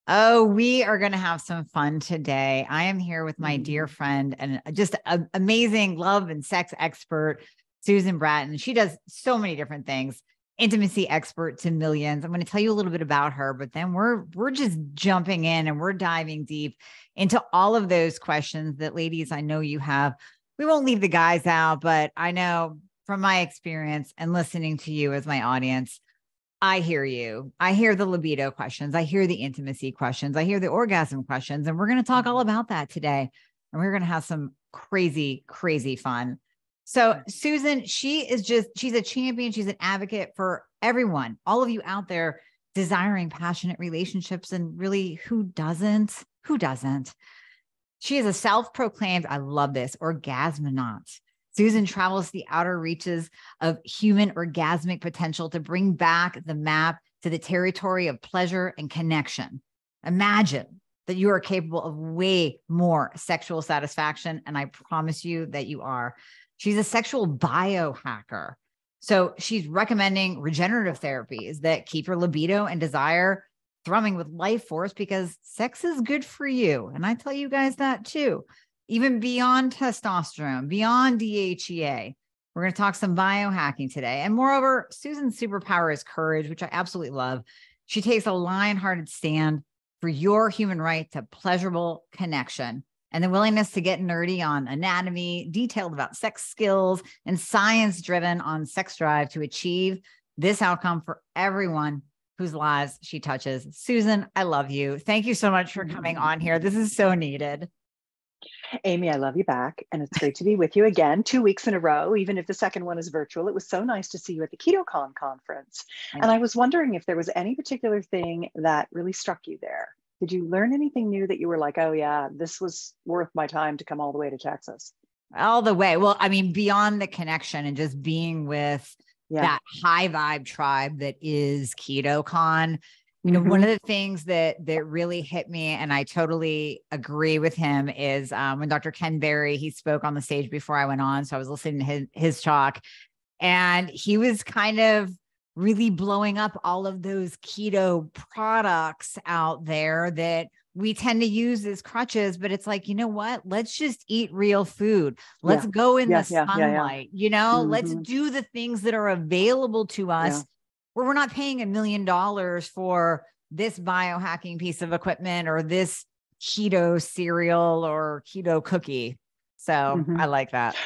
Oh, we are going to have some fun today. I am here with my dear Mm. friend and just an amazing love and sex expert, Susan Bratton. She does so many different things, intimacy expert to millions. I'm going to tell you a little bit about her, but then we're just jumping in and we're diving deep into all of those questions that ladies, I know you have. We won't leave the guys out, but I know from my experience and listening to you as my audience, I hear you. I hear the libido questions. I hear the intimacy questions. I hear the orgasm questions. And we're going to talk all about that today. And we're going to have some crazy, crazy fun. So, Susan, she's a champion. She's an advocate for everyone, all of you out there desiring passionate relationships. And really, who doesn't? Who doesn't? She is a self-proclaimed, I love this, orgasmanaut. Susan travels the outer reaches of human orgasmic potential to bring back the map to the territory of pleasure and connection. Imagine that you are capable of way more sexual satisfaction, and I promise you that you are. She's a sexual biohacker. So she's recommending regenerative therapies that keep your libido and desire thrumming with life force because sex is good for you. And I tell you guys that too, even beyond testosterone, beyond DHEA. We're going to talk some biohacking today. And moreover, Susan's superpower is courage, which I absolutely love. She takes a lion-hearted stand for your human right to pleasurable connection and the willingness to get nerdy on anatomy, detailed about sex skills, and science-driven on sex drive to achieve this outcome for everyone whose lives she touches. Susan, I love you. Thank you so much for coming on here. This is so needed. Amy, I love you back. And it's great to be with you again, 2 weeks in a row, even if the second one is virtual. It was so nice to see you at the KetoCon conference. And I was wondering if there was any particular thing that really struck you there. Did you learn anything new that you were like, oh yeah, this was worth my time to come all the way to Texas? All the way. Well, I mean, beyond the connection and just being with that high vibe tribe that is KetoCon. You know, one of the things that really hit me, and I totally agree with him, is when Dr. Ken Berry, he spoke on the stage before I went on. So I was listening to his talk, and he was kind of really blowing up all of those keto products out there that we tend to use as crutches, but it's like, you know what? Let's just eat real food. Let's go in the sunlight, you know, let's do the things that are available to us where we're not paying $1 million for this biohacking piece of equipment or this keto cereal or keto cookie. So I like that.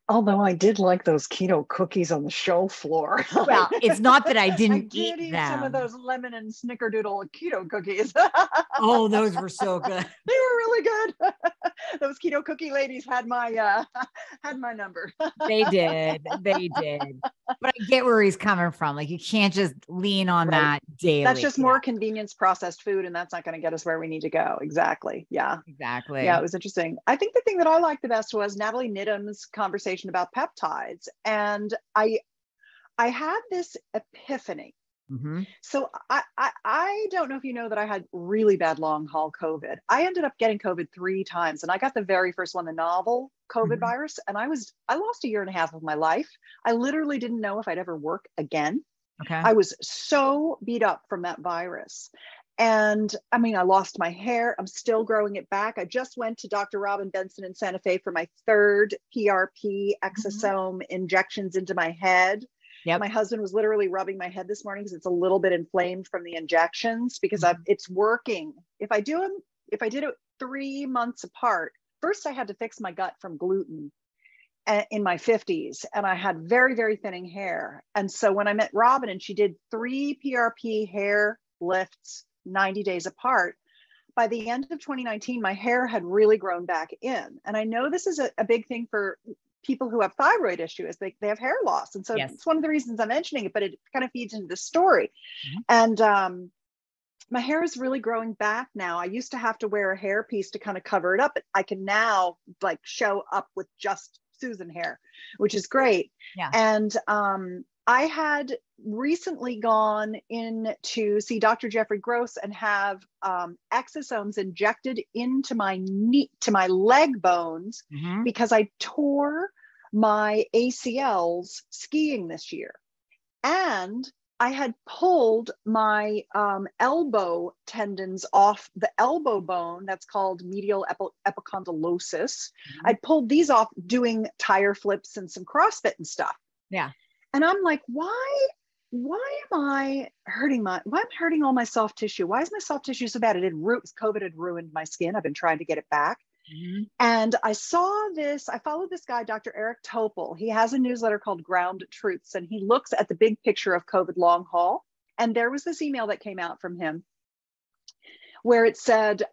Although I did like those keto cookies on the show floor. Well, it's not that I didn't eat them. Some of those lemon and snickerdoodle keto cookies. Oh, those were so good. They were really good. Those keto cookie ladies had my number. They did. But I get where he's coming from. Like, you can't just lean on that daily. That's just more convenience processed food, and that's not going to get us where we need to go. Exactly. Yeah. Exactly. Yeah, it was interesting. I think the thing that I liked the best was Natalie Needham's conversation about peptides. And I had this epiphany. So I don't know if you know that I had really bad long haul COVID. I ended up getting COVID 3 times, and I got the very first one, the novel COVID virus. And I lost 1.5 years of my life. I literally didn't know if I'd ever work again. Okay. I was so beat up from that virus. And I mean, I lost my hair. I'm still growing it back. I just went to Dr. Robin Benson in Santa Fe for my 3rd PRP exosome injections into my head. Yep. My husband was literally rubbing my head this morning because it's a little bit inflamed from the injections because it's working. If I did it 3 months apart, first I had to fix my gut from gluten in my 50s, and I had very, very thinning hair. And so when I met Robin and she did 3 PRP hair lifts 90 days apart, by the end of 2019, my hair had really grown back in. And I know this is a big thing for people who have thyroid issues. They have hair loss. And so it's one of the reasons I'm mentioning it, but it kind of feeds into the story. And my hair is really growing back now. I used to have to wear a hair piece to kind of cover it up, but I can now like show up with just Susan hair, which is great. Yeah. And I had recently gone in to see Dr. Jeffrey Gross and have exosomes injected into my knee, to my leg bones, because I tore my ACLs skiing this year. And I had pulled my elbow tendons off the elbow bone. That's called medial epicondylosis. Mhm. I'd pulled these off doing tire flips and some CrossFit and stuff. Yeah. And I'm like, why am I hurting all my soft tissue? Why is my soft tissue so bad? COVID had ruined my skin. I've been trying to get it back. Mhm. And I followed this guy, Dr. Eric Topol. He has a newsletter called Ground Truths, and he looks at the big picture of COVID long haul. And there was this email that came out from him where it said,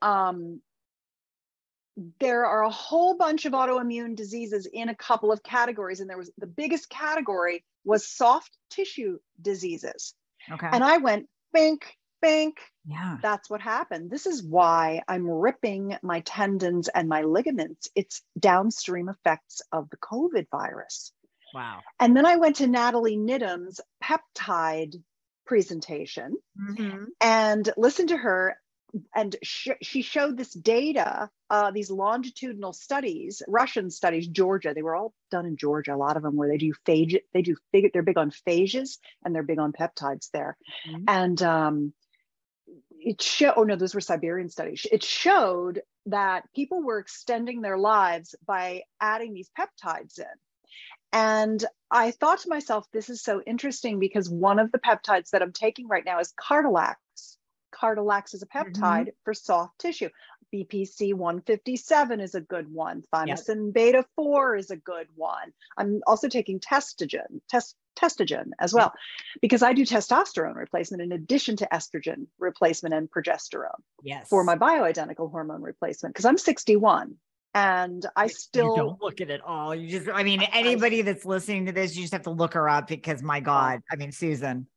there are a whole bunch of autoimmune diseases in a couple of categories. And the biggest category was soft tissue diseases. Okay. And I went, bink, bink. Yeah. That's what happened. This is why I'm ripping my tendons and my ligaments. It's downstream effects of the COVID virus. Wow. And then I went to Natalie Needham's peptide presentation and listened to her. And she showed this data, these longitudinal studies, Russian studies, Georgia. They were all done in Georgia. A lot of them where they're big on phages and they're big on peptides there. And those were Siberian studies. It showed that people were extending their lives by adding these peptides in. And I thought to myself, this is so interesting because one of the peptides that I'm taking right now is Cardilax. Cardilax is a peptide for soft tissue. BPC 157 is a good one. Thymosin beta 4 is a good one. I'm also taking testogen as well, because I do testosterone replacement in addition to estrogen replacement and progesterone for my bioidentical hormone replacement, because I'm 61 and I still you don't look at all. You just, I mean, anybody that's listening to this, you just have to look her up because my God, I mean, Susan,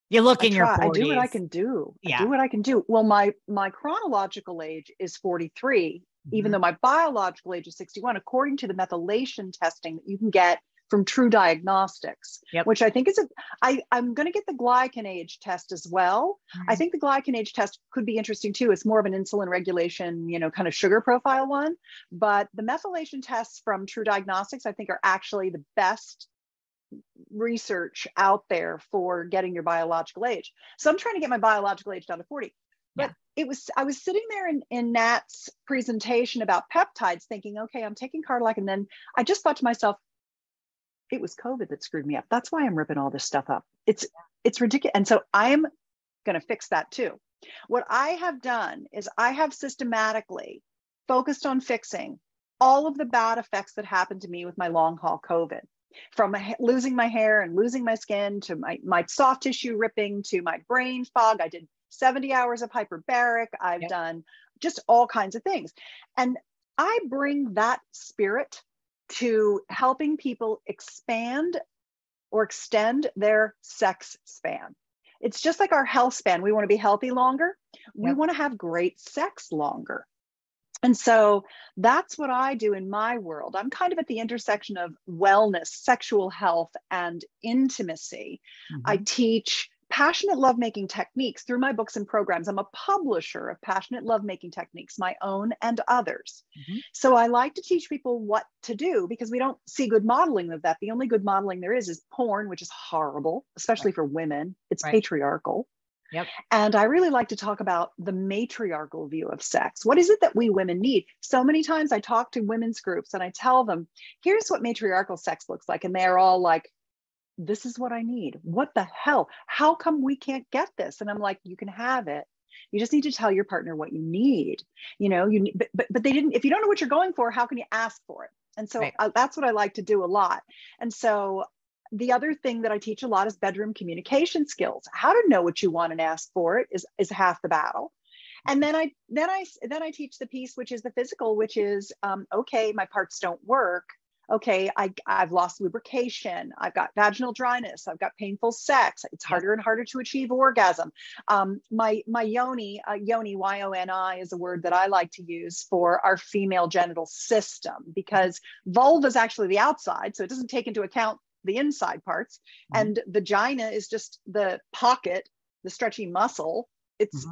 you look in your 40s. I do what I can do. I do what I can do. Well, my chronological age is 43, even though my biological age is 61, according to the methylation testing that you can get from True Diagnostics, which I think is I'm going to get the glycan age test as well. I think the glycan age test could be interesting too. It's more of an insulin regulation, kind of sugar profile one. But the methylation tests from True Diagnostics, I think, are actually the best research out there for getting your biological age. So I'm trying to get my biological age down to 40. But I was sitting there in Nat's presentation about peptides thinking, okay, I'm taking Cardilac. And then I just thought to myself, it was COVID that screwed me up. That's why I'm ripping all this stuff up. It's ridiculous. And so I'm going to fix that too. What I have done is I have systematically focused on fixing all of the bad effects that happened to me with my long haul COVID, from losing my hair and losing my skin to my soft tissue ripping to my brain fog. I did 70 hours of hyperbaric. I've done just all kinds of things. And I bring that spirit to helping people expand or extend their sex span. It's just like our health span. We want to be healthy longer. We want to have great sex longer. And so that's what I do in my world. I'm kind of at the intersection of wellness, sexual health, and intimacy. I teach passionate lovemaking techniques through my books and programs. I'm a publisher of passionate lovemaking techniques, my own and others. So I like to teach people what to do because we don't see good modeling of that. The only good modeling there is porn, which is horrible, especially for women. It's patriarchal. And I really like to talk about the matriarchal view of sex. What is it that we women need? So many times I talk to women's groups and I tell them, here's what matriarchal sex looks like. And they're all like, this is what I need. What the hell? How come we can't get this? And I'm like, you can have it. You just need to tell your partner what you need. But they didn't, if you don't know what you're going for, how can you ask for it? And so that's what I like to do a lot. And so the other thing that I teach a lot is bedroom communication skills. How to know what you want and ask for it is half the battle. And then I teach the piece, which is the physical, which is, okay, my parts don't work. Okay, I've lost lubrication. I've got vaginal dryness. I've got painful sex. It's harder and harder to achieve orgasm. My yoni, Y-O-N-I is a word that I like to use for our female genital system, because vulva is actually the outside, so it doesn't take into account the inside parts. And vagina is just the pocket, the stretchy muscle. It's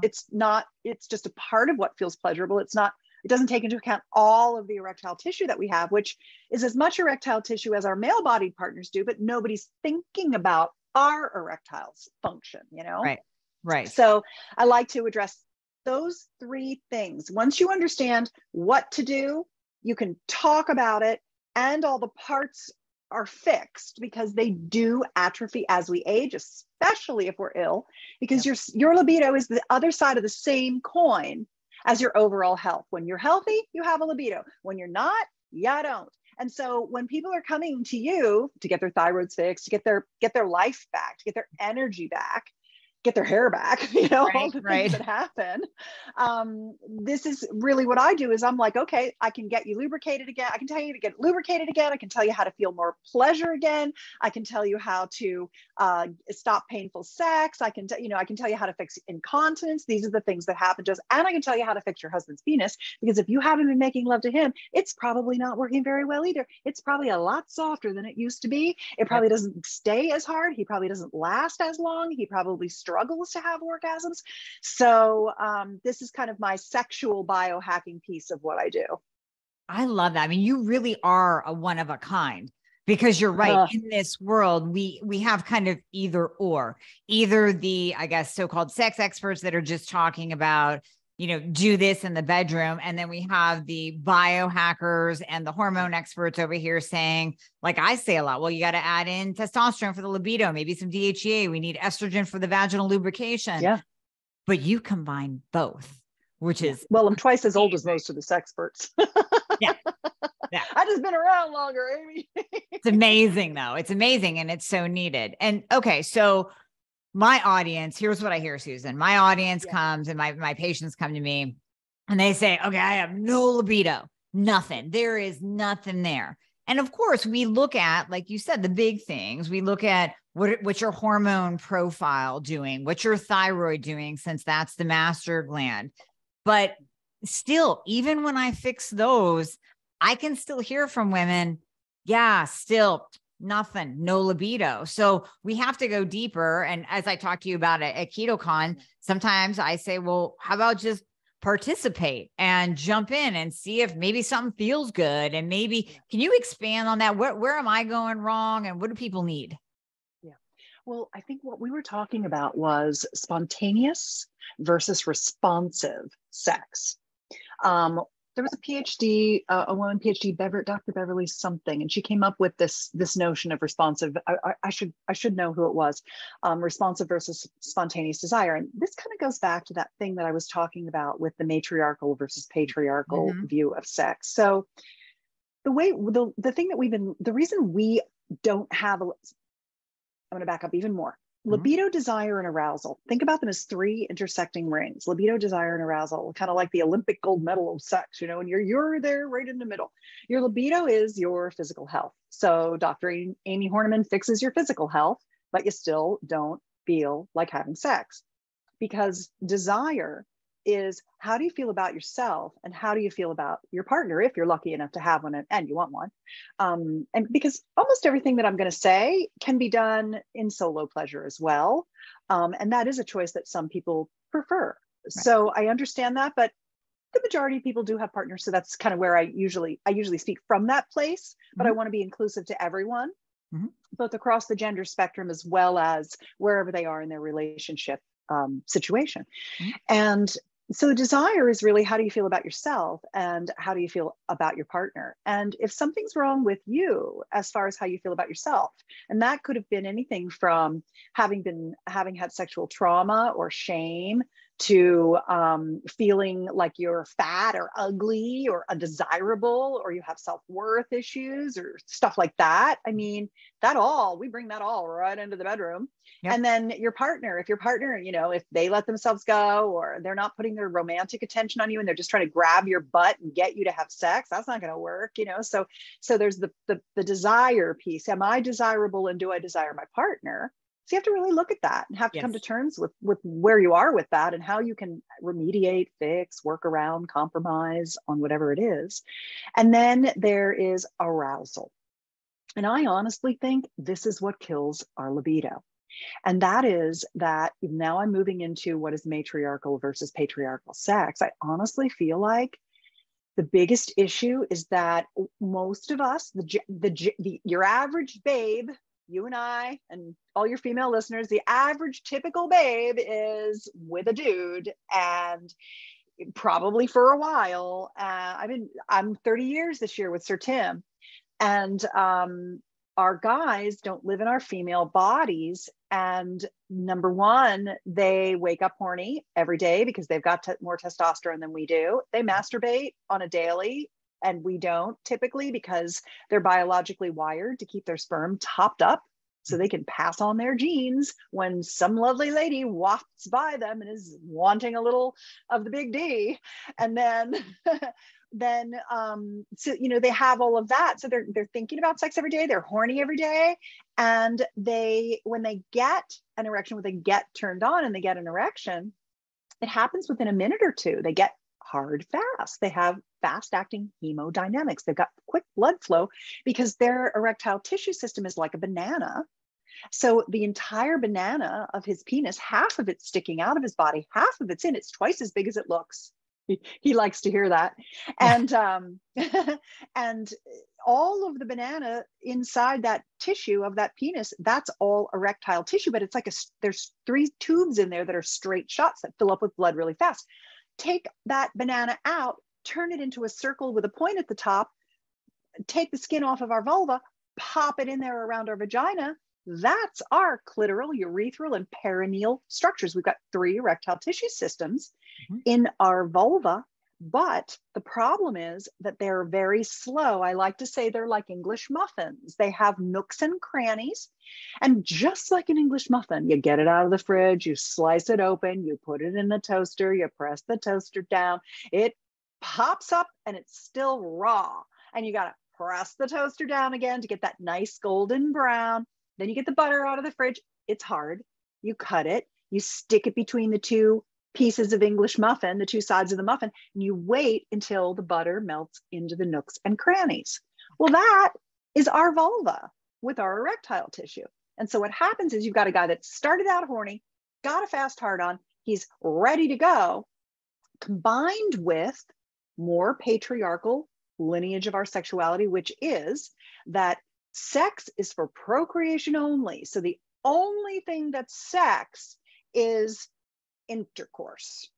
just a part of what feels pleasurable. It doesn't take into account all of the erectile tissue that we have, which is as much erectile tissue as our male bodied partners do, but nobody's thinking about our erectile function, you know? Right. Right. So I like to address those three things. Once you understand what to do, you can talk about it, and all the parts are fixed, because they do atrophy as we age, especially if we're ill, because your libido is the other side of the same coin as your overall health. When you're healthy, you have a libido. When you're not, you don't. And so when people are coming to you to get their thyroids fixed, to get their life back, to get their energy back, get their hair back, you know, all the things that happen. This is really what I do, is I'm like, okay, I can get you lubricated again. I can tell you to get lubricated again. I can tell you how to feel more pleasure again. I can tell you how to stop painful sex. I can tell you how to fix incontinence. These are the things that happen to us. And I can tell you how to fix your husband's penis, because if you haven't been making love to him, it's probably not working very well either. It's probably a lot softer than it used to be. It probably doesn't stay as hard. He probably doesn't last as long. He probably struggles to have orgasms. So this is kind of my sexual biohacking piece of what I do. I love that. I mean, you really are a one of a kind, because you're right. In this world, we have kind of either the, I guess, so-called sex experts that are just talking about, you know, do this in the bedroom. And then we have the biohackers and the hormone experts over here saying, like I say a lot, well, you got to add in testosterone for the libido, maybe some DHEA. We need estrogen for the vaginal lubrication. Yeah. But you combine both, which is. Well, I'm twice as old as most of the Sexperts. Yeah. I just been around longer, Amy. It's amazing though. It's amazing. And it's so needed. And okay. So my audience, here's what I hear, Susan. My audience comes, and my patients come to me and they say, okay, I have no libido, nothing. There is nothing there. And of course we look at, like you said, the big things. We look at what's your hormone profile doing, what's your thyroid doing, since that's the master gland. But still, even when I fix those, I can still hear from women, still nothing, no libido. So we have to go deeper. And as I talked to you about at KetoCon, sometimes I say, well, how about just participate and jump in and see if maybe something feels good. And maybe, can you expand on that? Where am I going wrong? And what do people need? Yeah. Well, I think what we were talking about was spontaneous versus responsive sex. There was a PhD, a woman PhD, Dr. Beverly something, and she came up with this notion of responsive. I should know who it was. Responsive versus spontaneous desire, and this kind of goes back to that thing that I was talking about with the matriarchal versus patriarchal view of sex. So the thing that the reason we don't have I'm going to back up even more. Libido, desire, and arousal. Think about them as three intersecting rings. Libido, desire, and arousal, kind of like the Olympic gold medal of sex, you know, and you're there right in the middle. Your libido is your physical health. So Dr. Amy Horniman fixes your physical health, but you still don't feel like having sex, because desire is, how do you feel about yourself, and how do you feel about your partner if you're lucky enough to have one and you want one. And because almost everything that I'm going to say can be done in solo pleasure as well. And that is a choice that some people prefer. Right. So I understand that, but the majority of people do have partners. So that's kind of where I usually speak from that place, but I want to be inclusive to everyone, both across the gender spectrum, as well as wherever they are in their relationship situation. And so the desire is really, how do you feel about yourself, and how do you feel about your partner? And if something's wrong with you as far as how you feel about yourself, and that could have been anything from having had sexual trauma or shame, to feeling like you're fat or ugly or undesirable, or you have self-worth issues or stuff like that. I mean, we bring that all right into the bedroom. Yep. And then your partner, if if they let themselves go, or they're not putting their romantic attention on you, and they're just trying to grab your butt and get you to have sex, that's not going to work, So there's the desire piece. Am I desirable, and do I desire my partner? So you have to really look at that and have to come to terms with where you are with that, and how you can remediate, fix, work around, compromise on whatever it is. And then there is arousal. And I honestly think this is what kills our libido. And that is that now I'm moving into what is matriarchal versus patriarchal sex. I honestly feel like the biggest issue is that most of us, your average babe, you and I and all your female listeners, the average typical babe is with a dude, and probably for a while. I'm 30 years this year with Sir Tim, and our guys don't live in our female bodies. And number one, they wake up horny every day because they've got more testosterone than we do. They masturbate on a daily, and we don't typically, because they're biologically wired to keep their sperm topped up so they can pass on their genes when some lovely lady wafts by them and is wanting a little of the big D. And then so they have all of that, so they're thinking about sex every day, they're horny every day, and when they get an erection, when they get turned on and they get an erection, it happens within a minute or two. They get hard fast. They have fast acting hemodynamics. They've got quick blood flow because their erectile tissue system is like a banana. So the entire banana of his penis, half of it's sticking out of his body, half of it's in, it's twice as big as it looks. He likes to hear that. And and all of the banana inside that tissue of that penis, that's all erectile tissue, but it's like there's 3 tubes in there that are straight shots that fill up with blood really fast. Take that banana out, turn it into a circle with a point at the top, take the skin off of our vulva, pop it in there around our vagina. That's our clitoral, urethral, and perineal structures. We've got 3 erectile tissue systems in our vulva, but the problem is that they're very slow. I like to say they're like English muffins. They have nooks and crannies, and just like an English muffin, you get it out of the fridge, you slice it open, you put it in the toaster, you press the toaster down, it pops up and it's still raw, and you got to press the toaster down again to get that nice golden brown. Then you get the butter out of the fridge. It's hard. You cut it, you stick it between the 2 pieces of English muffin, the 2 sides of the muffin, and you wait until the butter melts into the nooks and crannies. Well, that is our vulva with our erectile tissue. And so what happens is you've got a guy that started out horny, got a fast hard on, he's ready to go, combined with more patriarchal lineage of our sexuality, which is that sex is for procreation only. So the only thing that's sex is intercourse.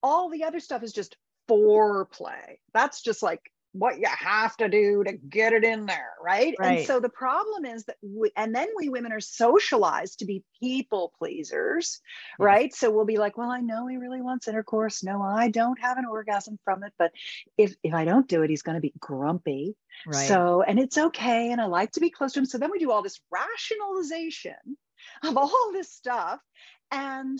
All the other stuff is just foreplay. That's just like what you have to do to get it in there, right? And so the problem is that we women are socialized to be people pleasers, right? So we'll be like, well, I know he really wants intercourse. No, I don't have an orgasm from it, but if I don't do it, he's going to be grumpy. So, and it's okay, and I like to be close to him. So then we do all this rationalization of all this stuff, and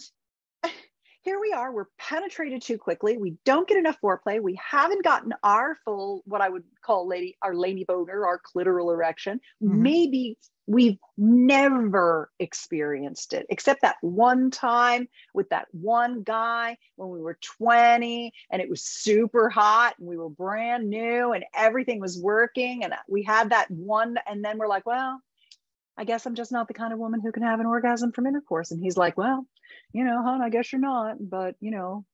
here we are, we're penetrated too quickly. We don't get enough foreplay. We haven't gotten our full, what I would call our lady boner, our clitoral erection. Maybe we've never experienced it, except that one time with that one guy when we were 20 and it was super hot and we were brand new and everything was working. And we had that one, and then we're like, well, I guess I'm just not the kind of woman who can have an orgasm from intercourse. And he's like, well, hon, I guess you're not, but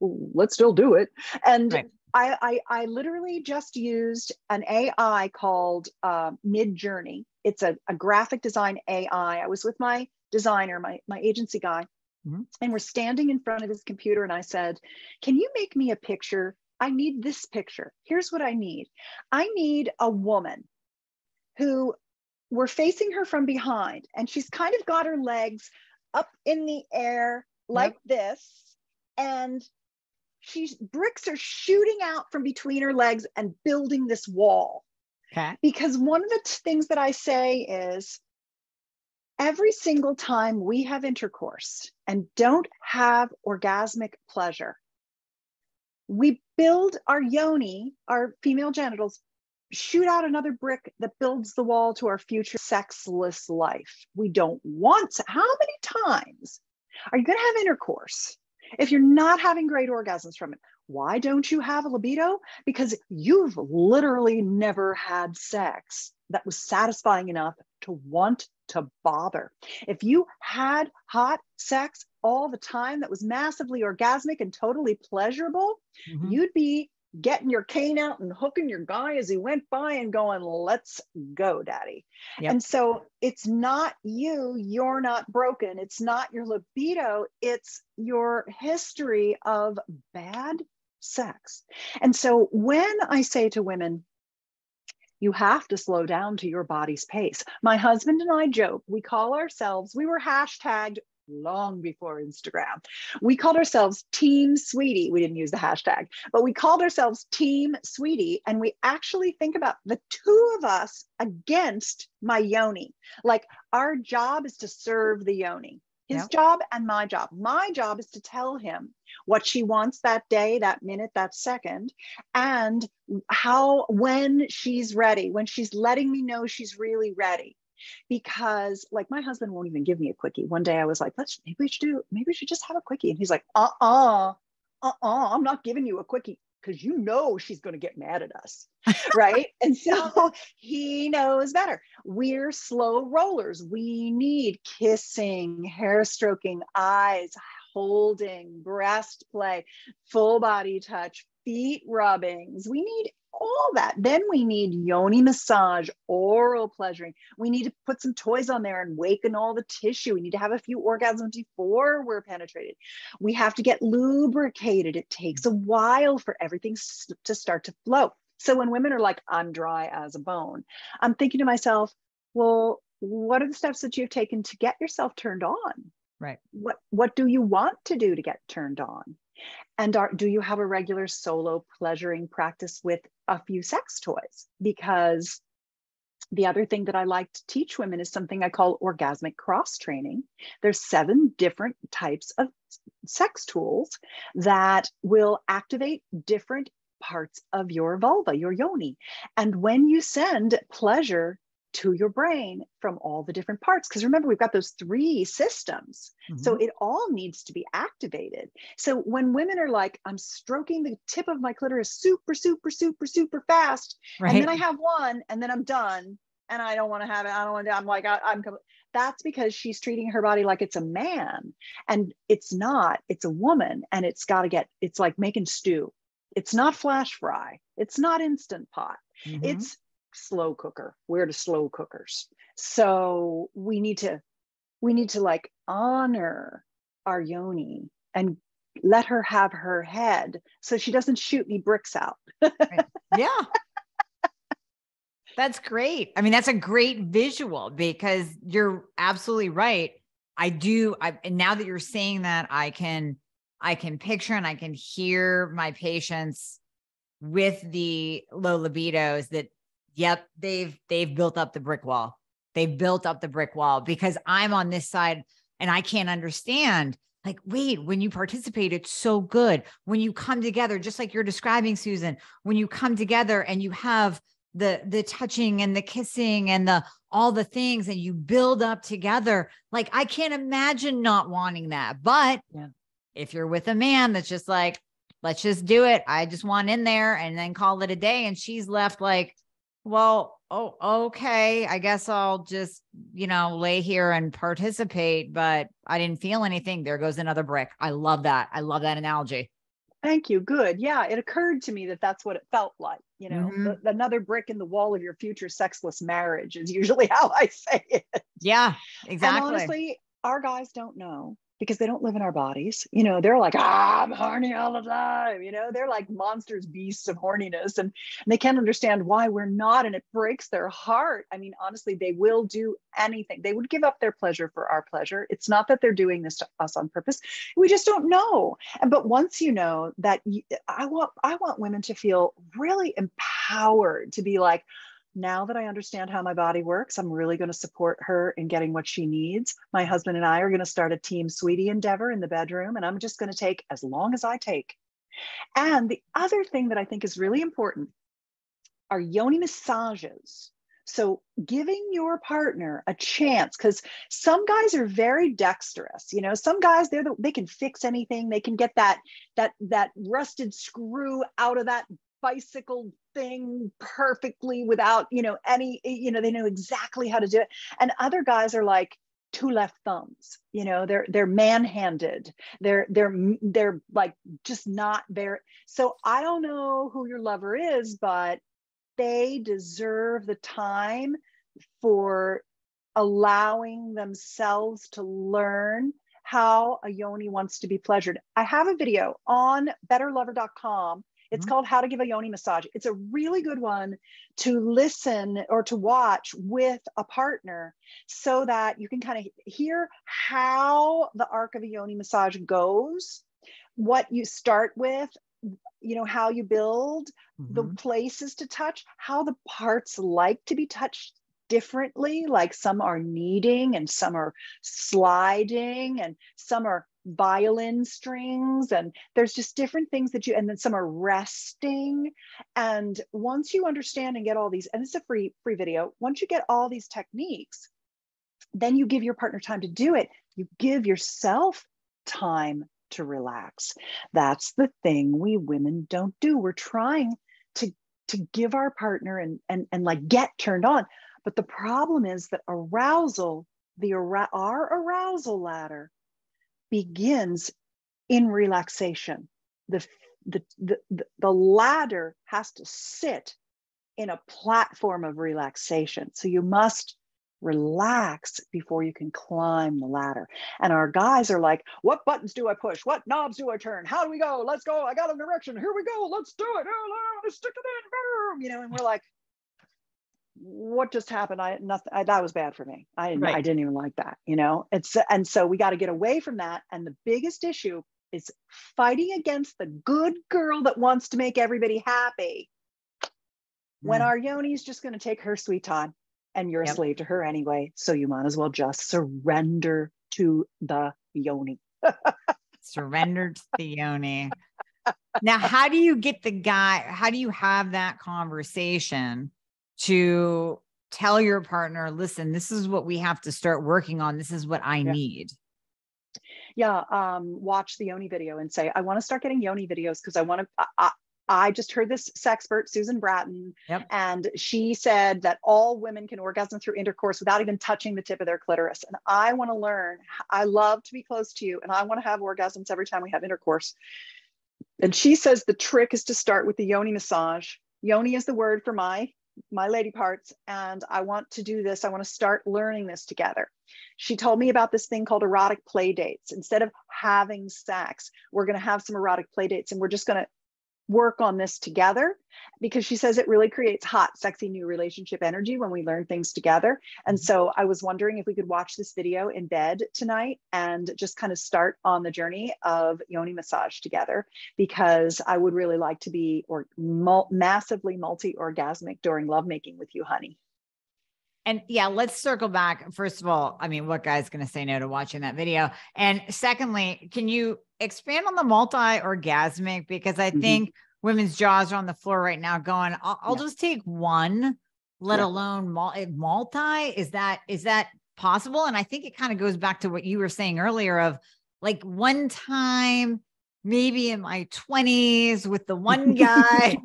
let's still do it. And I literally just used an AI called Mid-Journey. It's a graphic design AI. I was with my designer, my agency guy, and we're standing in front of his computer. And I said, can you make me a picture? I need this picture. Here's what I need. I need a woman who, we're facing her from behind, and she's kind of got her legs up in the air like this, and bricks are shooting out from between her legs and building this wall. Because one of the things that I say is, every single time we have intercourse and don't have orgasmic pleasure, we build our yoni, our female genitals, shoot out another brick that builds the wall to our future sexless life. We don't want to. How many times are you going to have intercourse if you're not having great orgasms from it? Why don't you have a libido? Because you've literally never had sex that was satisfying enough to want to bother. If you had hot sex all the time that was massively orgasmic and totally pleasurable, you'd be getting your cane out and hooking your guy as he went by and going, let's go, daddy. Yep. And so it's not you, you're not broken. It's not your libido. It's your history of bad sex. And so when I say to women, you have to slow down to your body's pace. My husband and I joke, we were hashtagged long before Instagram. We called ourselves Team Sweetie. We didn't use the hashtag, but we called ourselves Team Sweetie. And we actually think about the two of us against my yoni. Like our job is to serve the yoni. His job and my job. My job is to tell him what she wants that day, that minute, that second, and when she's ready, when she's letting me know she's really ready. Because like my husband won't even give me a quickie. One day I was like, maybe we should just have a quickie. And he's like, I'm not giving you a quickie because you know she's going to get mad at us. Right. And so he knows better. We're slow rollers. We need kissing, hair stroking, eyes, holding, breast play, full body touch, feet rubbings. We need all that. Then we need yoni massage, oral pleasuring. We need to put some toys on there and waken all the tissue. We need to have a few orgasms before we're penetrated. We have to get lubricated. It takes a while for everything to start to flow. So when women are like, I'm dry as a bone, I'm thinking to myself, well, what are the steps that you've taken to get yourself turned on? Right. What do you want to do to get turned on? And do you have a regular solo pleasuring practice with a few sex toys? Because the other thing that I like to teach women is something I call orgasmic cross training. There's 7 different types of sex tools that will activate different parts of your vulva, your yoni. And when you send pleasure to your brain from all the different parts, because remember, we've got those 3 systems. So it all needs to be activated. So when women are like, I'm stroking the tip of my clitoris super, super, super, super fast. Right. And then I have one and then I'm done and I don't want to have it. I don't want to, I'm like, that's because she's treating her body like it's a man, and it's not, it's a woman. And it's like making stew. It's not flash fry. It's not instant pot. It's slow cooker. We're the slow cookers. So we need to like honor our yoni and let her have her head so she doesn't shoot me bricks out. Right. Yeah. That's great. I mean, that's a great visual because you're absolutely right. And now that you're saying that, I can picture and I can hear my patients with the low libidos that, yep, they've built up the brick wall. They've built up the brick wall because I'm on this side and I can't understand. Like, wait, when you participate, it's so good. When you come together, just like you're describing, Susan, when you come together and you have the touching and the kissing and all the things and you build up together, like I can't imagine not wanting that. But if you're with a man that's just like, let's just do it, I just want in there and then call it a day, and she's left like, well, okay, I guess I'll just, lay here and participate, but I didn't feel anything. There goes another brick. I love that. I love that analogy. Thank you. Good. Yeah. It occurred to me that that's what it felt like, another brick in the wall of your future sexless marriage is usually how I say it. Yeah, exactly. And honestly, our guys don't know because they don't live in our bodies. They're like, I'm horny all the time. They're like monsters, beasts of horniness, and they can't understand why we're not. And it breaks their heart. I mean, honestly, they will do anything. They would give up their pleasure for our pleasure. It's not that they're doing this to us on purpose. We just don't know. But once you know that, I want women to feel really empowered to be like, now that I understand how my body works, I'm really going to support her in getting what she needs. My husband and I are going to start a Team Sweetie endeavor in the bedroom, and I'm just going to take as long as I take. And the other thing that I think is really important are yoni massages. So giving your partner a chance, because some guys are very dexterous. Some guys, they can fix anything. They can get that rusted screw out of that bicycle thing perfectly without, any, they know exactly how to do it. And other guys are like, two left thumbs, you know, they're manhanded, they're like just not very. So I don't know who your lover is, but they deserve the time for allowing themselves to learn how a yoni wants to be pleasured. I have a video on betterlover.com. It's called How to Give a Yoni Massage. It's a really good one to listen or to watch with a partner so that you can kind of hear how the arc of a yoni massage goes, what you start with, you know, how you build, the places to touch, how the parts like to be touched differently. Like some are kneading and some are sliding and some are violin strings, and there's just different things that you, and then some are resting. And once you understand and get all these, and it's a free video, once you get all these techniques, then you give your partner time to do it. You give yourself time to relax. That's the thing we women don't do. We're trying to give our partner and like get turned on. But the problem is that arousal, our arousal ladder begins in relaxation. The ladder has to sit in a platform of relaxation. So you must relax before you can climb the ladder. And our guys are like, what buttons do I push? What knobs do I turn? How do we go? Let's go. I got a direction. Here we go. Let's do it. Let's stick it in. You know, and we're like, what just happened? That was bad for me. I didn't even like that, you know. And so we got to get away from that. And the biggest issue is fighting against the good girl that wants to make everybody happy. When our yoni is just going to take her sweet time, and you're a slave to her anyway. So you might as well just surrender to the yoni. Surrender to the yoni. Now, how do you get the guy? How do you have that conversation to tell your partner, listen, this is what we have to start working on. This is what I need. Yeah. Watch the yoni video and say, I want to start getting yoni videos because I want to, I just heard this Sexpert, Susan Bratton, and she said that all women can orgasm through intercourse without even touching the tip of their clitoris. And I want to learn. I love to be close to you, and I want to have orgasms every time we have intercourse. And she says the trick is to start with the yoni massage. Yoni is the word for my lady parts, and I want to do this. I want to start learning this together. She told me about this thing called erotic play dates. Instead of having sex, we're going to have some erotic play dates, and we're just going to work on this together, because she says it really creates hot, sexy new relationship energy when we learn things together. And so I was wondering if we could watch this video in bed tonight and just kind of start on the journey of yoni massage together, because I would really like to be massively multi-orgasmic during lovemaking with you, honey. And yeah, let's circle back. First of all, I mean, what guy's going to say no to watching that video? And secondly, can you expand on the multi-orgasmic? Because I think women's jaws are on the floor right now going, I'll just take one, let alone multi. Is that possible? And I think it kind of goes back to what you were saying earlier of like one time, maybe in my 20s with the one guy,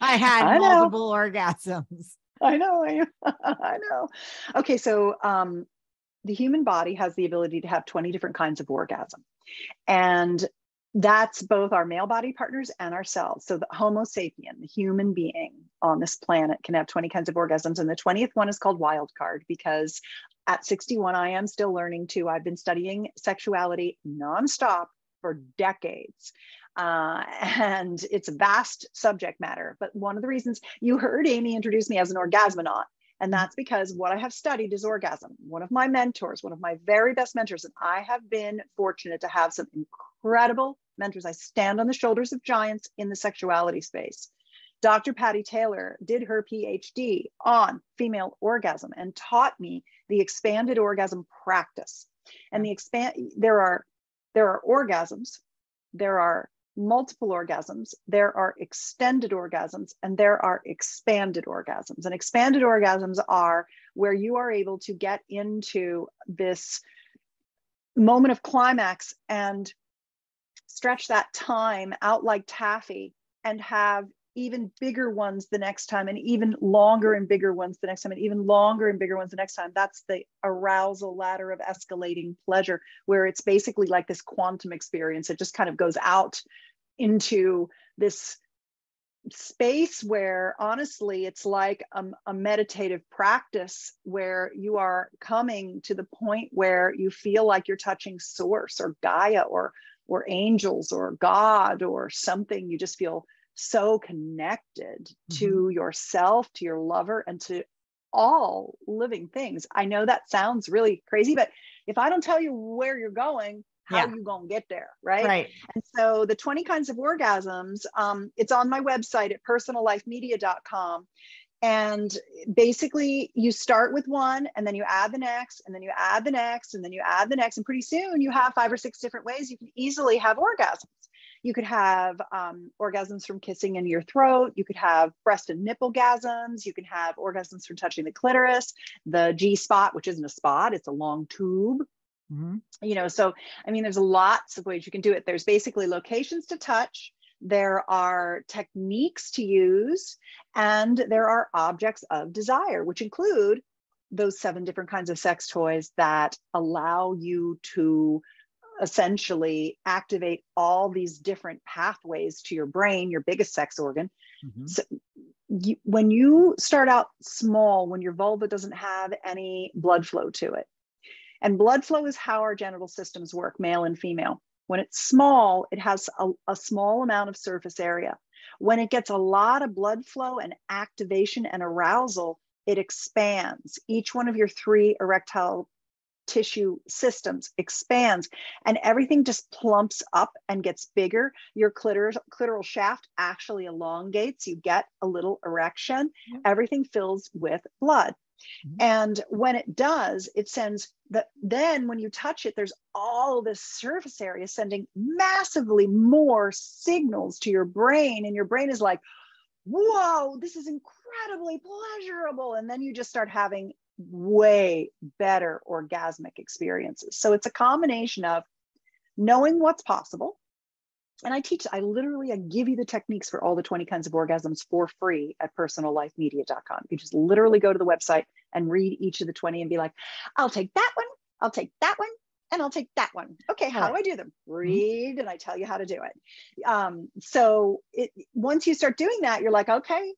I had multiple orgasms. I know. Okay. So, the human body has the ability to have 20 different kinds of orgasm. And that's both our male body partners and ourselves. So the Homo sapien, the human being on this planet, can have 20 kinds of orgasms. And the 20th one is called wild card, because at 61, I am still learning too. I've been studying sexuality nonstop for decades. And it's a vast subject matter. But one of the reasons you heard Amy introduce me as an orgasmanaut, and that's because what I have studied is orgasm. One of my mentors, one of my very best mentors, and I have been fortunate to have some incredible mentors. I stand on the shoulders of giants in the sexuality space. Dr. Patty Taylor did her PhD on female orgasm and taught me the expanded orgasm practice. And there are orgasms, there are multiple orgasms, there are extended orgasms, and there are expanded orgasms. And expanded orgasms are where you are able to get into this moment of climax and stretch that time out like taffy and have even bigger ones the next time, and even longer and bigger ones the next time, and even longer and bigger ones the next time. That's the arousal ladder of escalating pleasure, where it's basically like this quantum experience. It just kind of goes out into this space where honestly it's like a meditative practice, where you are coming to the point where you feel like you're touching source or Gaia or angels or God or something. You just feel so connected to yourself, to your lover, and to all living things. I know that sounds really crazy, but if I don't tell you where you're going, how are you gonna get there, right? Right. And so the 20 kinds of orgasms, it's on my website at personallifemedia.com. And basically you start with one, and then you add the next, and then you add the next, and then you add the next. And pretty soon you have 5 or 6 different ways you can easily have orgasms. You could have orgasms from kissing in your throat. You could have breast and nipple gasms. You can have orgasms from touching the clitoris, the G spot, which isn't a spot, it's a long tube. You know, so I mean, there's lots of ways you can do it. There's basically locations to touch, there are techniques to use, and there are objects of desire, which include those 7 different kinds of sex toys that allow you to essentially activate all these different pathways to your brain, your biggest sex organ. So when you start out small, when your vulva doesn't have any blood flow to it, and blood flow is how our genital systems work, male and female. When it's small, it has a small amount of surface area. When it gets a lot of blood flow and activation and arousal, it expands. Each one of your 3 erectile tissue systems expands, and everything just plumps up and gets bigger. Your clitoral shaft actually elongates. You get a little erection. Everything fills with blood. And when it does, it sends then when you touch it, there's all this surface area sending massively more signals to your brain. And your brain is like, whoa, this is incredibly pleasurable. And then you just start having way better orgasmic experiences. So it's a combination of knowing what's possible. And I give you the techniques for all the 20 kinds of orgasms for free at personallifemedia.com. You just literally go to the website and read each of the 20 and be like, I'll take that one, I'll take that one, and I'll take that one. Okay, how do I do them? Read, and I tell you how to do it. So once you start doing that, you're like, okay,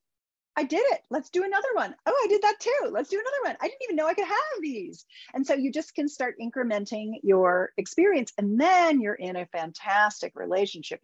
I did it. Let's do another one. Oh, I did that too. Let's do another one. I didn't even know I could have these. And so you just can start incrementing your experience, and then you're in a fantastic relationship.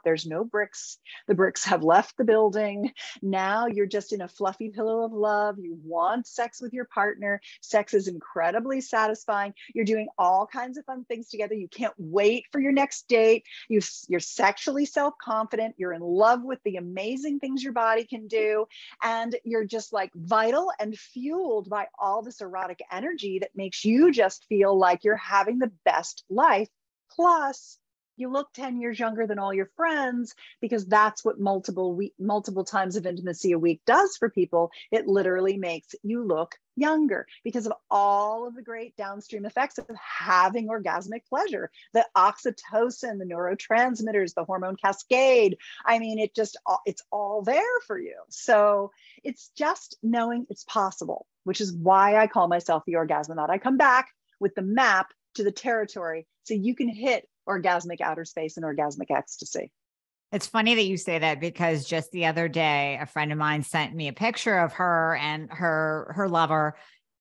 There's no bricks. The bricks have left the building. Now you're just in a fluffy pillow of love. You want sex with your partner. Sex is incredibly satisfying. You're doing all kinds of fun things together. You can't wait for your next date. You're sexually self-confident. You're in love with the amazing things your body can do. And you're just like vital and fueled by all this erotic energy that makes you just feel like you're having the best life. Plus, you look 10 years younger than all your friends, because that's what multiple times of intimacy a week does for people. It literally makes you look younger because of all of the great downstream effects of having orgasmic pleasure, the oxytocin, the neurotransmitters, the hormone cascade. I mean, it's all there for you. So it's just knowing it's possible, which is why I call myself the orgasmanaut. I come back with the map to the territory so you can hit orgasmic outer space and orgasmic ecstasy. It's funny that you say that, because just the other day, a friend of mine sent me a picture of her and her lover.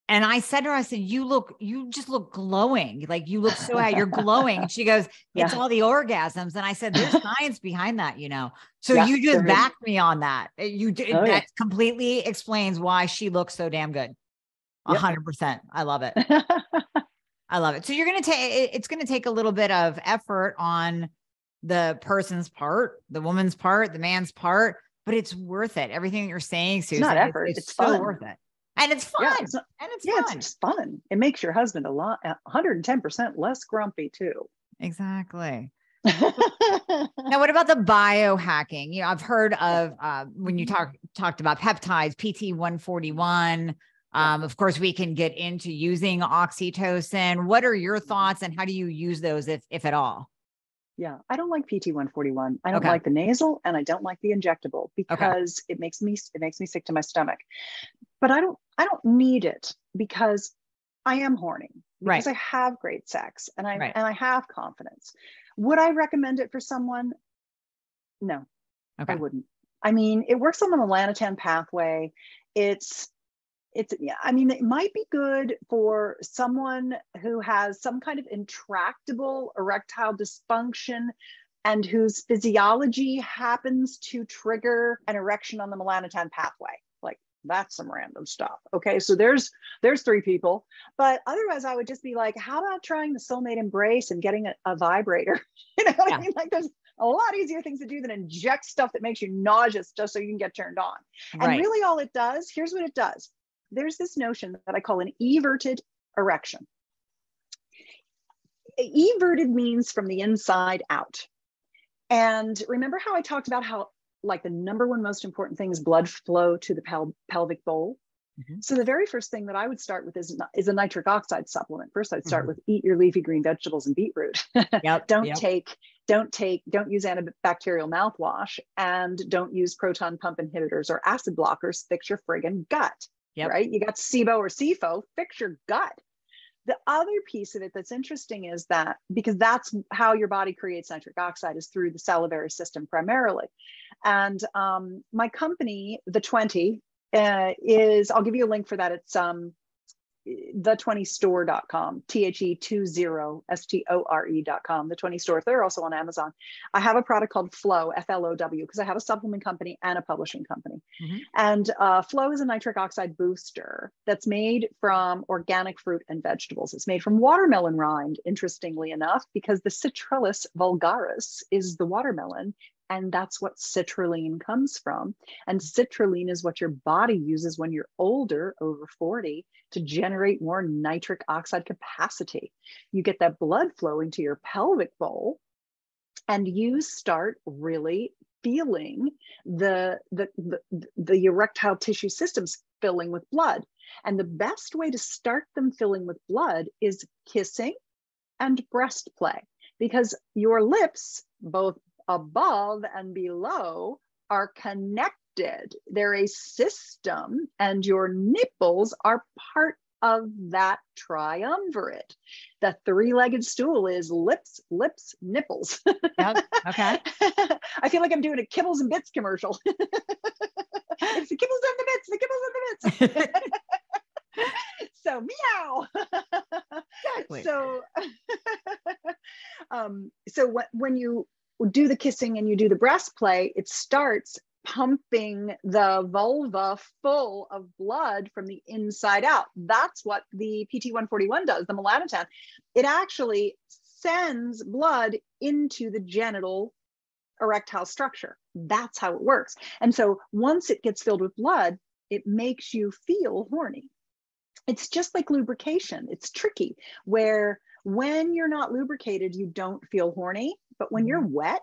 And I said to her, I said, you just look glowing. Like, you look so you're glowing. And she goes, it's all the orgasms. And I said, there's science behind that, So you just backed me on that. That completely explains why she looks so damn good. 100%. I love it. I love it. So it's going to take a little bit of effort on the person's part, the woman's part, the man's part, but it's worth it. Everything that you're saying, Susan, it's not effort. It's so fun. worth it. And it's fun. Yeah, it's just fun. It makes your husband 110% less grumpy too. Exactly. Now, what about the biohacking? I've heard of when you talked about peptides, PT-141. Of course, we can get into using oxytocin. What are your thoughts, and how do you use those, if at all? Yeah. I don't like PT-141. I don't Okay. like the nasal and I don't like the injectable Okay. because it makes me sick to my stomach. But I don't need it because I am horny, because Right. I have great sex and Right. I have confidence. Would I recommend it for someone? No, I Okay. wouldn't. I mean, it works on the melanotan pathway. It's yeah, I mean, it might be good for someone who has some kind of intractable erectile dysfunction and whose physiology happens to trigger an erection on the melanotan pathway. Like, that's some random stuff. Okay, so there's 3 people, but otherwise I would just be like, how about trying the soulmate embrace and getting a vibrator? You know what I Yeah. mean? Like, there's a lot easier things to do than inject stuff that makes you nauseous just so you can get turned on. And Right. really all it does, here's what it does. There's this notion that I call an everted erection. Everted means from the inside out. And remember how I talked about how, like, the number one most important thing is blood flow to the pelvic bowl? Mm-hmm. So the very first thing that I would start with is a nitric oxide supplement. First, I'd start Mm-hmm. with eat your leafy green vegetables and beetroot. Yep. don't Yep. don't use antibacterial mouthwash, and don't use proton pump inhibitors or acid blockers. Fix your friggin' gut. Yep. Right? You got SIBO or SIFO, fix your gut. The other piece of it that's interesting is that, because that's how your body creates nitric oxide, is through the salivary system primarily. And my company, The 20, is, I'll give you a link for that. It's the20store.com, THE20STORE.com, the 20 store. They're also on Amazon. I have a product called Flow, FLOW, because I have a supplement company and a publishing company. Mm-hmm. And Flow is a nitric oxide booster that's made from organic fruit and vegetables. It's made from watermelon rind, interestingly enough, because the Citrullus vulgaris is the watermelon. And that's what citrulline comes from. And citrulline is what your body uses when you're older, over 40, to generate more nitric oxide capacity. You get that blood flowing to your pelvic bowl, and you start really feeling the erectile tissue systems filling with blood. And the best way to start them filling with blood is kissing and breast play, because your lips, both above and below, are connected. They're a system, and your nipples are part of that triumvirate. The 3-legged stool is lips, lips, nipples. Yep. Okay. I feel like I'm doing a Kibbles and Bits commercial. It's the Kibbles and the Bits, the Kibbles and the Bits. So meow. Exactly. So when you do the kissing and you do the breast play, it starts pumping the vulva full of blood from the inside out. That's what the PT-141 does, the melanotan. It actually sends blood into the genital erectile structure. That's how it works. And so once it gets filled with blood, it makes you feel horny. It's just like lubrication. It's tricky, where when you're not lubricated, you don't feel horny. But when you're wet,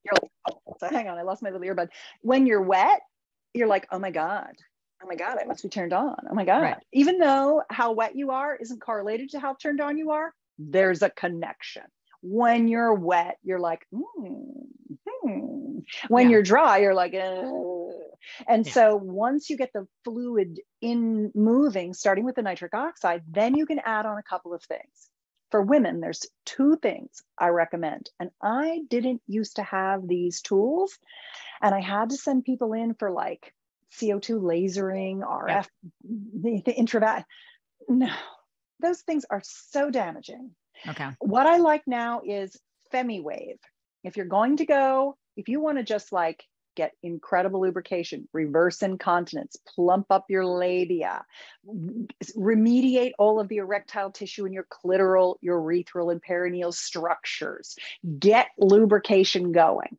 you're like, oh, so hang on, I lost my little earbud. When you're wet, you're like, oh my God, I must be turned on. Oh my God. Right. Even though how wet you are isn't correlated to how turned on you are, there's a connection. When you're wet, you're like, When you're dry, you're like, and so once you get the fluid in moving, starting with the nitric oxide, then you can add on a couple of things. For women, there's 2 things I recommend. And I didn't used to have these tools, and I had to send people in for like CO2 lasering, RF, the intravat. No, those things are so damaging. Okay. What I like now is FemiWave. If you're going to go, if you want to just like get incredible lubrication, reverse incontinence, plump up your labia, remediate all of the erectile tissue in your clitoral, urethral, and perineal structures, get lubrication going,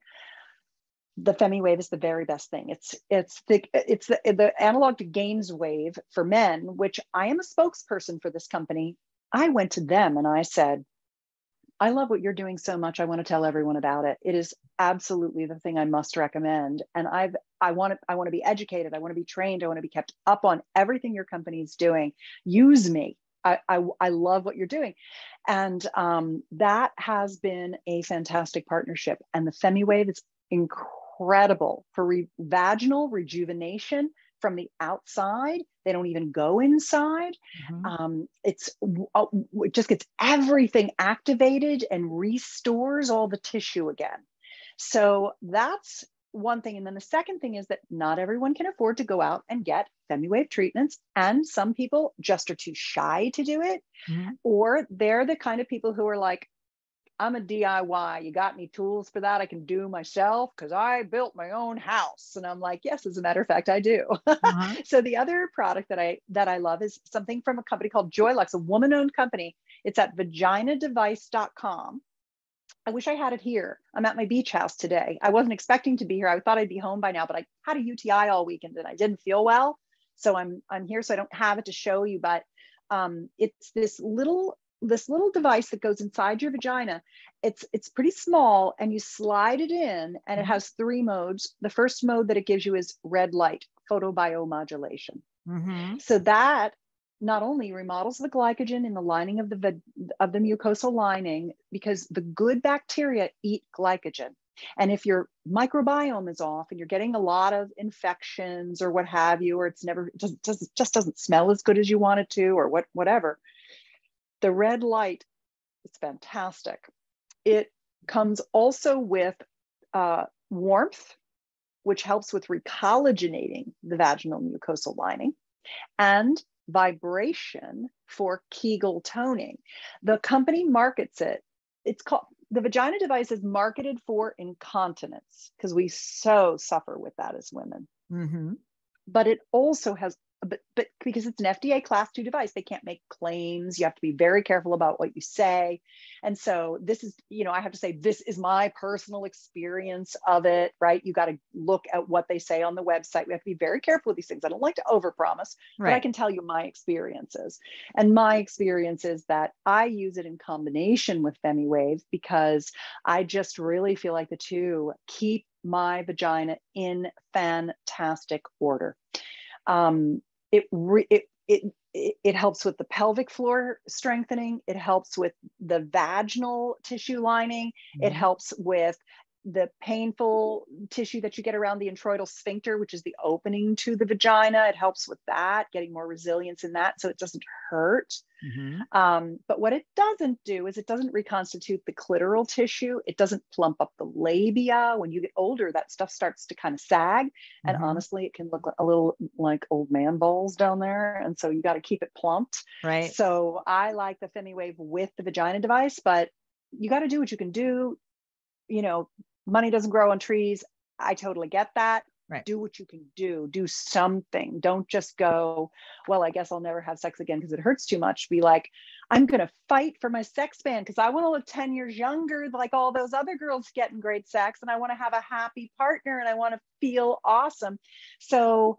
the FemiWave is the very best thing. It's the analog to GainsWave for men, which I am a spokesperson for this company. I went to them and I said, I love what you're doing so much. I want to tell everyone about it. It is absolutely the thing I must recommend. And I want to be educated. I want to be trained. I want to be kept up on everything your company is doing. Use me. I love what you're doing. And that has been a fantastic partnership. And the FemiWave is incredible for vaginal rejuvenation from the outside. They don't even go inside. It just gets everything activated and restores all the tissue again. So that's one thing. And then the second thing is that not everyone can afford to go out and get FemiWave treatments. And some people just are too shy to do it. Or they're the kind of people who are like, I'm a DIY. You got any tools for that? I can do myself because I built my own house. And I'm like, yes, as a matter of fact, I do. So the other product that I love is something from a company called Joylux, a woman-owned company. It's at vaginadevice.com. I wish I had it here. I'm at my beach house today. I wasn't expecting to be here. I thought I'd be home by now, but I had a UTI all weekend and I didn't feel well. So I'm here. So I don't have it to show you, but it's this little device that goes inside your vagina. It's pretty small and you slide it in and it has 3 modes. The first mode that it gives you is red light, photobiomodulation. So that not only remodels the glycogen in the lining of the mucosal lining, because the good bacteria eat glycogen. And if your microbiome is off and you're getting a lot of infections or what have you, or it's just doesn't smell as good as you want it to, or whatever, the red light, it's fantastic. It comes also with warmth, which helps with recollagenating the vaginal mucosal lining, and vibration for Kegel toning. The company markets it. It's called, the vagina device is marketed for incontinence because we so suffer with that as women. But it also has, but because it's an FDA class 2 device, they can't make claims. You have to be very careful about what you say. And so this is, I have to say, this is my personal experience of it, right? You got to look at what they say on the website. We have to be very careful with these things. I don't like to overpromise, but I can tell you my experiences. And my experience is that I use it in combination with FemiWave because I just really feel like the two keep my vagina in fantastic order. It helps with the pelvic floor strengthening. It helps with the vaginal tissue lining. It helps with the painful tissue that you get around the introital sphincter, which is the opening to the vagina. It helps with that, getting more resilience in that so it doesn't hurt. But what it doesn't do is it doesn't reconstitute the clitoral tissue. It doesn't plump up the labia. When you get older, that stuff starts to kind of sag. And honestly, it can look a little like old man balls down there. And so you got to keep it plumped. Right. So I like the FemiWave with the vagina device, but you got to do what you can do. Money doesn't grow on trees. I totally get that. Right. Do what you can do something. Don't just go, well, I guess I'll never have sex again because it hurts too much. Be like, I'm going to fight for my sex band because I want to live 10 years younger like all those other girls getting great sex. And I want to have a happy partner and I want to feel awesome. So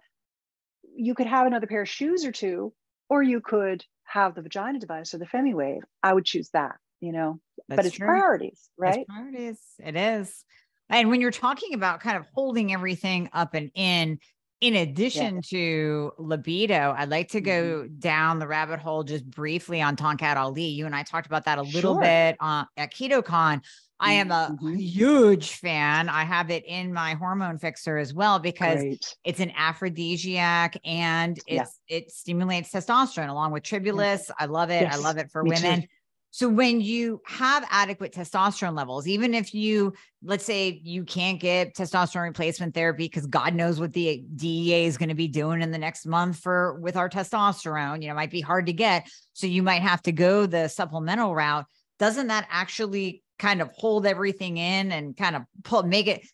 you could have another pair of shoes or two, or you could have the vagina device or the FemiWave. I would choose that, but it's true. Priorities, right? It's priorities. It is. And when you're talking about kind of holding everything up and in addition to libido, I'd like to go down the rabbit hole just briefly on Tonkat Ali. You and I talked about that a little bit at KetoCon. I am a huge fan. I have it in my hormone fixer as well because it's an aphrodisiac and it stimulates testosterone along with tribulus. I love it. I love it for women. Too. So when you have adequate testosterone levels, even if let's say you can't get testosterone replacement therapy because God knows what the DEA is going to be doing in the next month with our testosterone, it might be hard to get. So you might have to go the supplemental route. Doesn't that actually kind of hold everything in and kind of make it?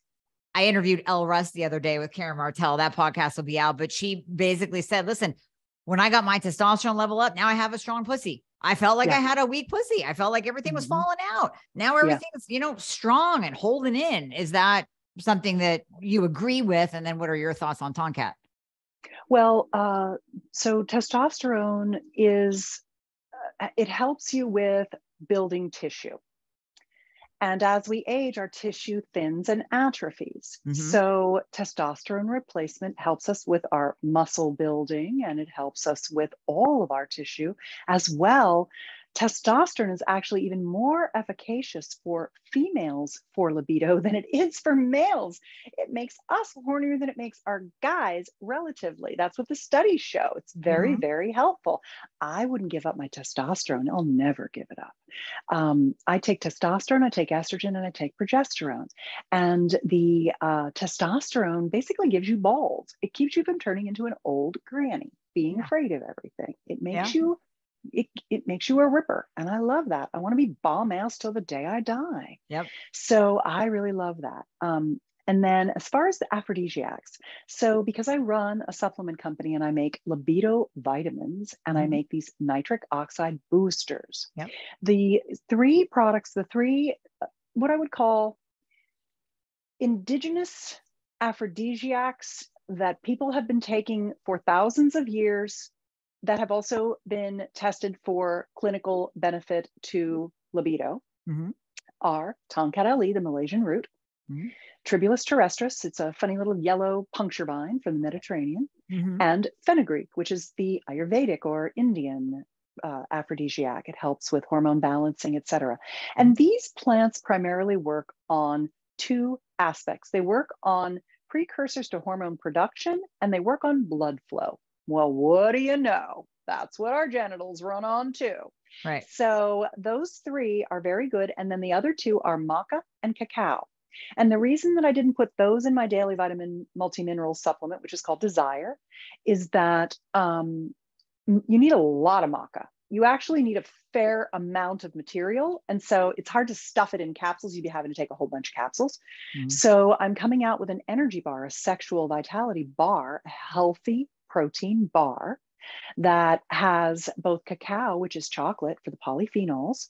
I interviewed Elle Russ the other day with Karen Martell. That podcast will be out, but she basically said, listen, when I got my testosterone level up, now I have a strong pussy. I felt like I had a weak pussy. I felt like everything was falling out. Now everything's, strong and holding in. Is that something that you agree with? And then what are your thoughts on Tonkat? Well, so testosterone it helps you with building tissue. And as we age, our tissue thins and atrophies. Mm-hmm. So testosterone replacement helps us with our muscle building, and it helps us with all of our tissue as well. Testosterone is actually even more efficacious for females for libido than it is for males. It makes us hornier than it makes our guys relatively. That's what the studies show. It's very, Mm-hmm. very helpful. I wouldn't give up my testosterone. I'll never give it up. I take testosterone, I take estrogen, and I take progesterone. And the testosterone basically gives you balls. It keeps you from turning into an old granny, being afraid of everything. It makes you it makes you a ripper. And I love that. I want to be bomb ass till the day I die. Yep. So I really love that. And then as far as the aphrodisiacs, so because I run a supplement company and I make libido vitamins and I make these nitric oxide boosters, the three products, what I would call indigenous aphrodisiacs that people have been taking for thousands of years, that have also been tested for clinical benefit to libido, are Tongkat Ali, the Malaysian root, Tribulus terrestris, it's a funny little yellow puncture vine from the Mediterranean, and fenugreek, which is the Ayurvedic or Indian aphrodisiac. It helps with hormone balancing, etc. And these plants primarily work on two aspects. They work on precursors to hormone production, and they work on blood flow. Well, what do you know? That's what our genitals run on too. Right. So those three are very good. And then the other two are maca and cacao. And the reason that I didn't put those in my daily vitamin multi-mineral supplement, which is called Desire, is that you need a lot of maca. You actually need a fair amount of material. And so it's hard to stuff it in capsules. You'd be having to take a whole bunch of capsules. So I'm coming out with an energy bar, a sexual vitality bar, a healthy protein bar that has both cacao, which is chocolate for the polyphenols,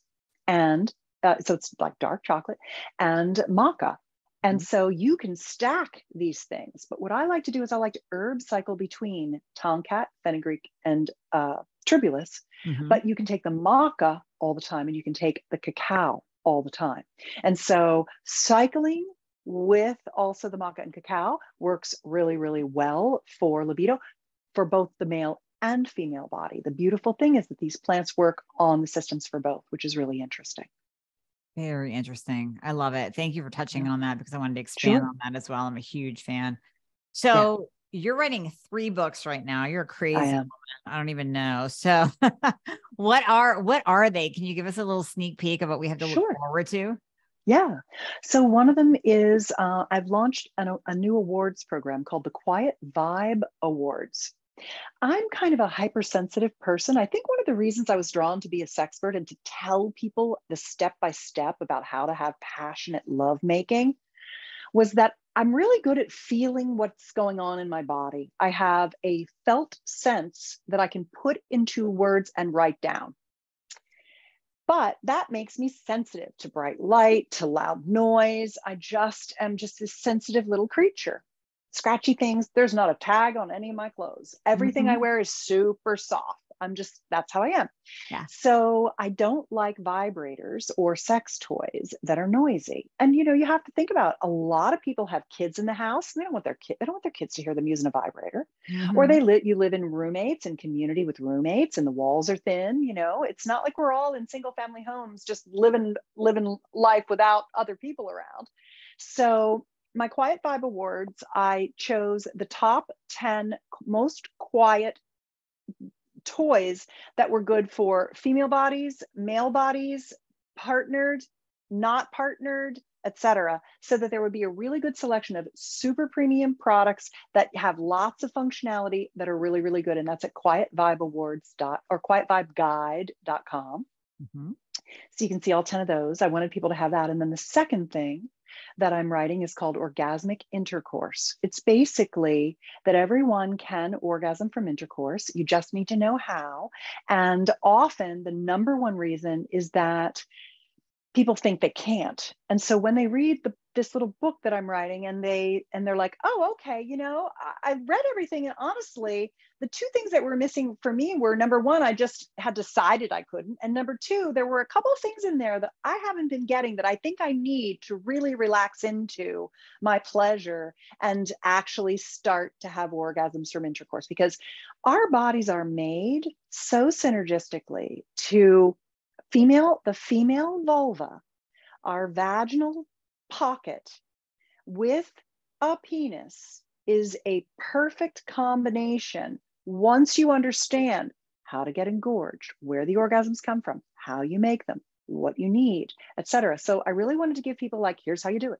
and so it's like dark chocolate, and maca. And so you can stack these things. But what I like to do is I like to herb cycle between Tongkat, fenugreek, and tribulus. But you can take the maca all the time, and you can take the cacao all the time. And so cycling with also the maca and cacao works really, really well for libido, for both the male and female body. The beautiful thing is that these plants work on the systems for both, which is really interesting. Very interesting. I love it. Thank you for touching on that, because I wanted to expand on that as well. I'm a huge fan. So you're writing 3 books right now. You're a crazy woman. I don't even know. So what are they? Can you give us a little sneak peek of what we have to look forward to? Yeah. So one of them is I've launched a new awards program called the Quiet Vibe Awards. I'm kind of a hypersensitive person. I think one of the reasons I was drawn to be a sexpert and to tell people the step-by-step about how to have passionate lovemaking was that I'm really good at feeling what's going on in my body. I have a felt sense that I can put into words and write down. But that makes me sensitive to bright light, to loud noise. I just am just this sensitive little creature. Scratchy things. There's not a tag on any of my clothes. Everything I wear is super soft. That's how I am. Yeah. So I don't like vibrators or sex toys that are noisy. And you have to think about, a lot of people have kids in the house, and they don't want their kids to hear them using a vibrator. Or you live in roommates and community with roommates, and the walls are thin. It's not like we're all in single family homes just living life without other people around. So my Quiet Vibe Awards, I chose the top 10 most quiet toys that were good for female bodies, male bodies, partnered, not partnered, etc., so that there would be a really good selection of super premium products that have lots of functionality that are really, really good. And that's at quietvibeguide.com. So you can see all 10 of those. I wanted people to have that. And then the second thing that I'm writing is called Orgasmic Intercourse. It's basically that everyone can orgasm from intercourse. You just need to know how. And often the number one reason is that people think they can't. And so when they read this little book that I'm writing, and they're like, oh, okay, I read everything. And honestly, the two things that were missing for me were, number one, I just had decided I couldn't. And number two, there were a couple of things in there that I haven't been getting that I think I need to really relax into my pleasure and actually start to have orgasms from intercourse, because our bodies are made so synergistically to the female vulva, our vaginal pocket with a penis, is a perfect combination once you understand how to get engorged, where the orgasms come from, how you make them, what you need, etc. So I really wanted to give people, like, here's how you do it.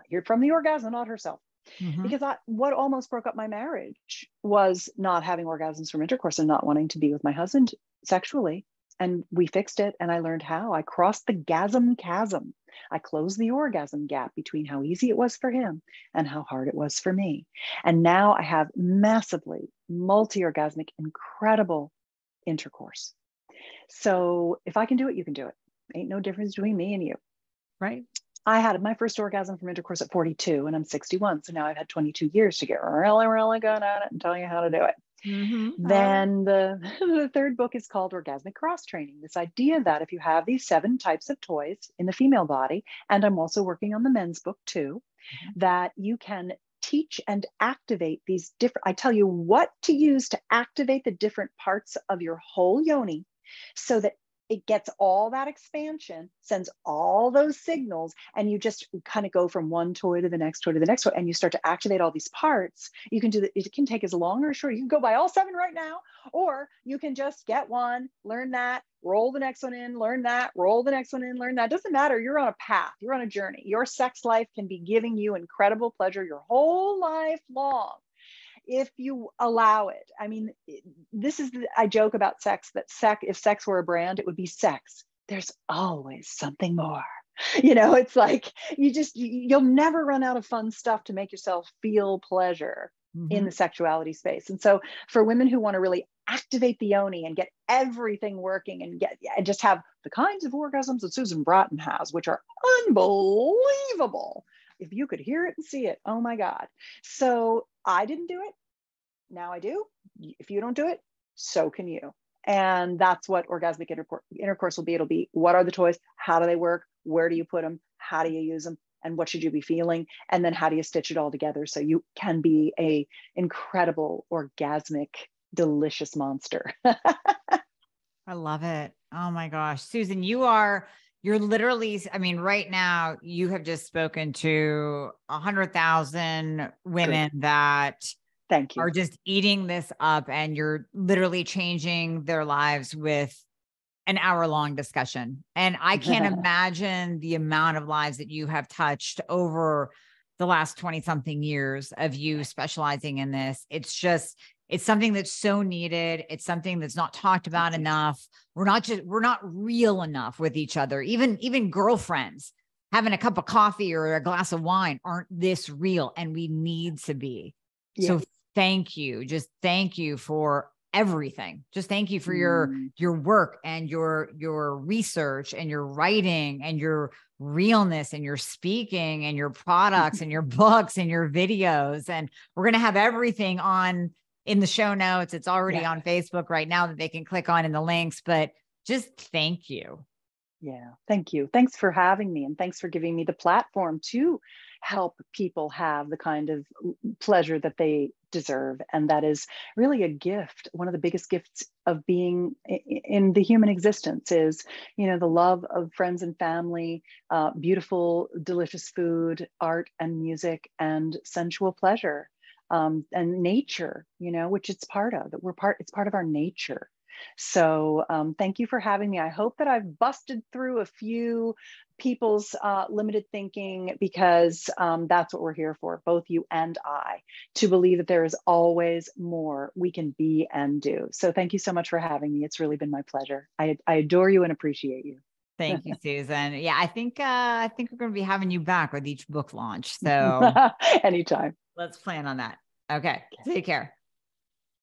Hear from the orgasmanaut herself. Mm-hmm. Because what almost broke up my marriage was not having orgasms from intercourse and not wanting to be with my husband sexually. And we fixed it, and I learned how. I crossed the gasm chasm. I closed the orgasm gap between how easy it was for him and how hard it was for me. And now I have massively multi-orgasmic, incredible intercourse. So if I can do it, you can do it. Ain't no difference between me and you. Right. I had my first orgasm from intercourse at 42, and I'm 61. So now I've had 22 years to get really, really good at it and tell you how to do it. Mm-hmm. Then the third book is called Orgasmic Cross Training. This idea that if you have these 7 types of toys in the female body, and I'm also working on the men's book too, that you can teach and activate these different, I tell you what to use to activate the different parts of your whole yoni, so that it gets all that expansion, sends all those signals, and you just kind of go from one toy to the next toy to the next toy, and you start to activate all these parts. You can do that. It can take as long or short. You can go buy all 7 right now, or you can just get one, learn that, roll the next one in, learn that, roll the next one in, learn that. It doesn't matter. You're on a path. You're on a journey. Your sex life can be giving you incredible pleasure your whole life long, if you allow it. I mean, I joke about sex, that if sex were a brand, it would be sex. There's always something more. It's like, you'll never run out of fun stuff to make yourself feel pleasure in the sexuality space. And so for women who want to really activate the yoni and get everything working and just have the kinds of orgasms that Susan Bratton has, which are unbelievable. If you could hear it and see it, oh my God. So I didn't do it. Now I do. If you don't do it, so can you. And that's what orgasmic intercourse will be. It'll be, what are the toys? How do they work? Where do you put them? How do you use them? And what should you be feeling? And then how do you stitch it all together so you can be a incredible, orgasmic, delicious monster? I love it. Oh my gosh. Susan, you're literally, I mean, right now you have just spoken to 100,000 women that Thank you. are just eating this up, and you're literally changing their lives with an hour-long discussion. And I can't imagine the amount of lives that you have touched over the last 20 something years of you specializing in this. It's something that's so needed. It's something that's not talked about enough. We're not real enough with each other. Even girlfriends having a cup of coffee or a glass of wine aren't this real, and we need to be. Yes. So thank you. Just thank you for everything. Just thank you for your work and your research and your writing and your realness and your speaking and your products and your books and your videos. And we're going to have everything in the show notes. It's already on Facebook right now that they can click on in the links, but just thank you. Yeah. Thank you. Thanks for having me. And thanks for giving me the platform to help people have the kind of pleasure that they deserve. And that is really a gift. One of the biggest gifts of being in the human existence is, the love of friends and family, beautiful, delicious food, art and music, and sensual pleasure, and nature, which it's part of, it's part of our nature. So thank you for having me. I hope that I've busted through a few people's limited thinking, because that's what we're here for, both you and I, to believe that there is always more we can be and do. So thank you so much for having me. It's really been my pleasure. I adore you and appreciate you. Thank you, Susan. Yeah, I think we're going to be having you back with each book launch. So anytime. Let's plan on that. Okay. Take care.